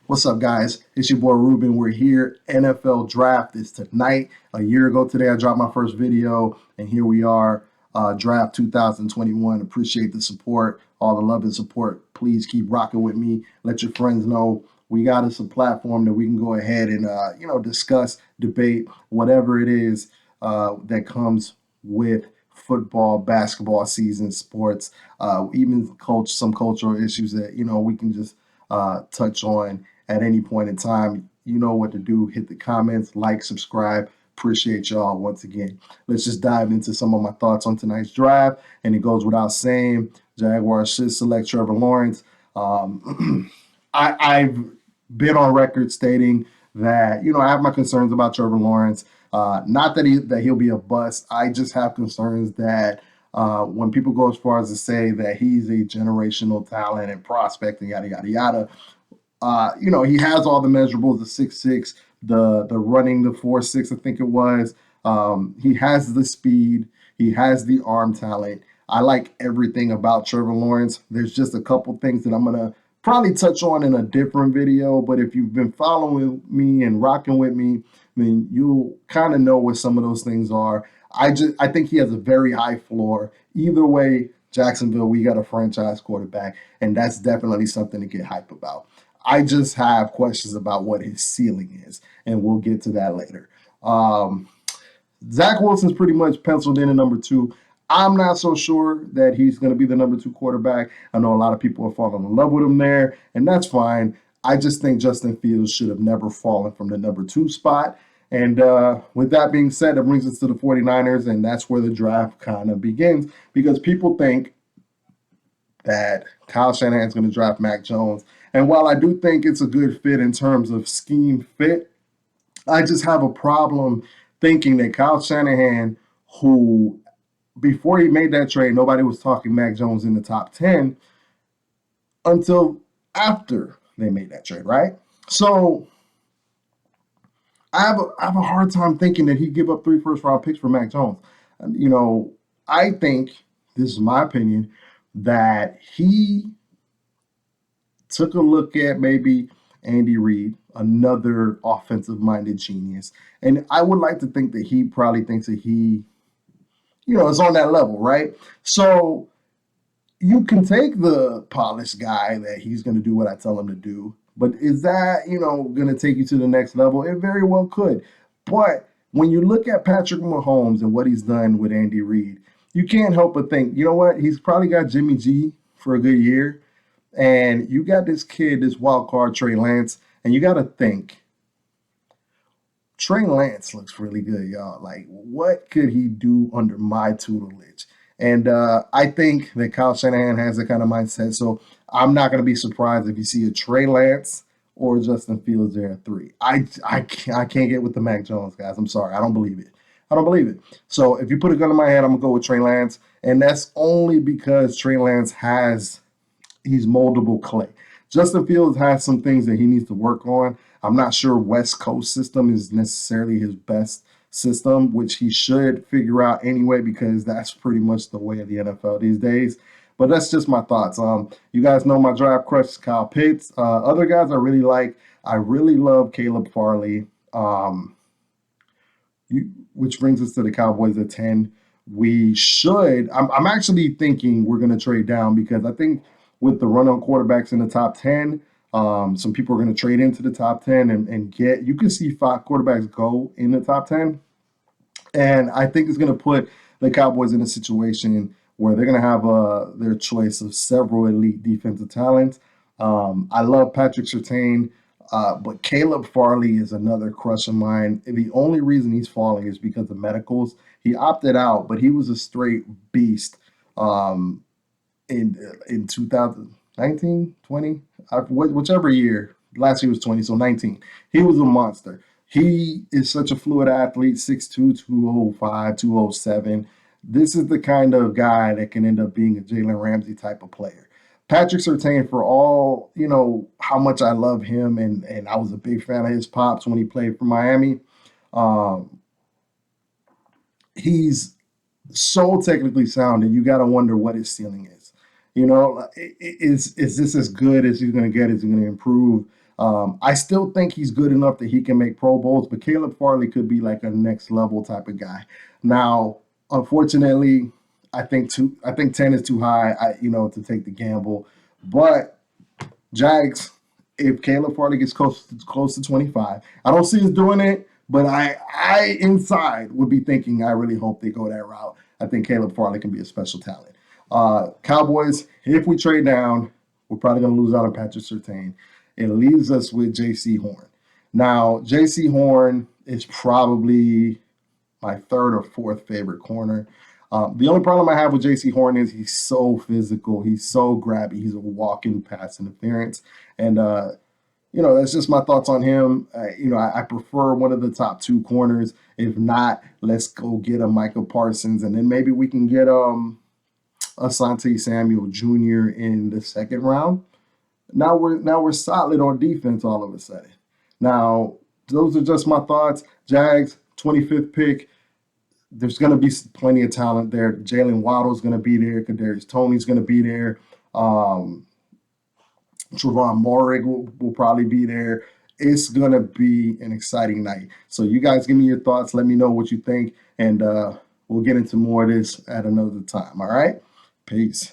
What's up, guys? It's your boy Ruben. We're here. NFL draft is tonight. A year ago today, I dropped my first video, and here we are, draft 2021. Appreciate the support, all the love and support. Please keep rocking with me. Let your friends know we got us a platform that we can go ahead and discuss, debate, whatever it is that comes with football, basketball season, sports, even some cultural issues that we can just touch on at any point in time. You know what to do. Hit the comments, like, subscribe. Appreciate y'all once again. Let's just dive into some of my thoughts on tonight's draft. And it goes without saying, Jaguars should select Trevor Lawrence. I've been on record stating that, I have my concerns about Trevor Lawrence. Not that he'll be a bust. I just have concerns that when people go as far as to say that he's a generational talent and prospect and yada yada yada, he has all the measurables: the 6'6", the running, the 4'6", I think it was. He has the speed. He has the arm talent. I like everything about Trevor Lawrence. There's just a couple things that I'm gonna probably touch on in a different video. But if you've been following me and rocking with me, then you'll kind of know what some of those things are. I think he has a very high floor. Either way, Jacksonville, we got a franchise quarterback, and that's definitely something to get hype about. I just have questions about what his ceiling is, and we'll get to that later. Zach Wilson's pretty much penciled in at number 2. I'm not so sure that he's going to be the number 2 quarterback. I know a lot of people are falling in love with him there, and that's fine. I just think Justin Fields should have never fallen from the number 2 spot. And with that being said, that brings us to the 49ers, and that's where the draft kind of begins, because people think that Kyle Shanahan's going to draft Mac Jones. And while I do think it's a good fit in terms of scheme fit, I just have a problem thinking that Kyle Shanahan, who before he made that trade, nobody was talking Mac Jones in the top 10 until after they made that trade, right? So I have a hard time thinking that he'd give up 3 first-round picks for Mac Jones. I think, this is my opinion, that he took a look at maybe Andy Reid, another offensive-minded genius. And I would like to think that he probably thinks that he, is on that level, right? So you can take the polished guy that he's going to do what I tell him to do, but is that, going to take you to the next level? It very well could. But when you look at Patrick Mahomes and what he's done with Andy Reid, you can't help but think, you know what? He's probably got Jimmy G for a good year. And you got this kid, this wild card, Trey Lance, and you got to think, Trey Lance looks really good, y'all. Like, what could he do under my tutelage? And I think that Kyle Shanahan has that kind of mindset. So I'm not going to be surprised if you see a Trey Lance or Justin Fields there at 3. I can't get with the Mac Jones, guys. I'm sorry. I don't believe it. I don't believe it. So if you put a gun in my head, I'm going to go with Trey Lance. And that's only because Trey Lance he's moldable clay. Justin Fields has some things that he needs to work on. I'm not sure West Coast system is necessarily his best system, which he should figure out anyway, because that's pretty much the way of the NFL these days. But that's just my thoughts. You guys know my draft crush is Kyle Pitts. Other guys I really like, I really love Caleb Farley, which brings us to the Cowboys at 10. I'm actually thinking we're going to trade down, because I think with the run on quarterbacks in the top 10, some people are going to trade into the top 10 and you can see 5 quarterbacks go in the top 10. And I think it's going to put the Cowboys in a situation where they're going to have their choice of several elite defensive talents. I love Patrick Surtain, but Caleb Farley is another crush of mine. The only reason he's falling is because of medicals. He opted out, but he was a straight beast in 2019, 20, whichever year. Last year was 20, so 19. He was a monster. He is such a fluid athlete, 6'2", 205, 207. This is the kind of guy that can end up being a Jalen Ramsey type of player. Patrick Surtain, for all, how much I love him, and I was a big fan of his pops when he played for Miami, he's so technically sound that you got to wonder what his ceiling is. Is this as good as he's going to get? Is he going to improve? I still think he's good enough that he can make Pro Bowls, but Caleb Farley could be like a next level type of guy. Now, unfortunately, I think 10 is too high, to take the gamble. But Jags, if Caleb Farley gets close to 25, I don't see us doing it, but I inside would be thinking I really hope they go that route. I think Caleb Farley can be a special talent. Cowboys, if we trade down, we're probably going to lose out on Patrick Surtain. It leaves us with J.C. Horn. Now, J.C. Horn is probably my third or fourth favorite corner. The only problem I have with J.C. Horn is he's so physical. He's so grabby. He's a walking pass interference. And, that's just my thoughts on him. I prefer one of the top two corners. If not, let's go get a Michael Parsons. And then maybe we can get Asante Samuel Jr. in the second round. Now we're solid on defense all of a sudden. Now, those are just my thoughts. Jags, 25th pick. There's going to be plenty of talent there. Jalen Waddle's going to be there. Kadarius Toney's going to be there. Trevon Moehrig will probably be there. It's going to be an exciting night. So you guys give me your thoughts. Let me know what you think, and we'll get into more of this at another time. All right? Peace.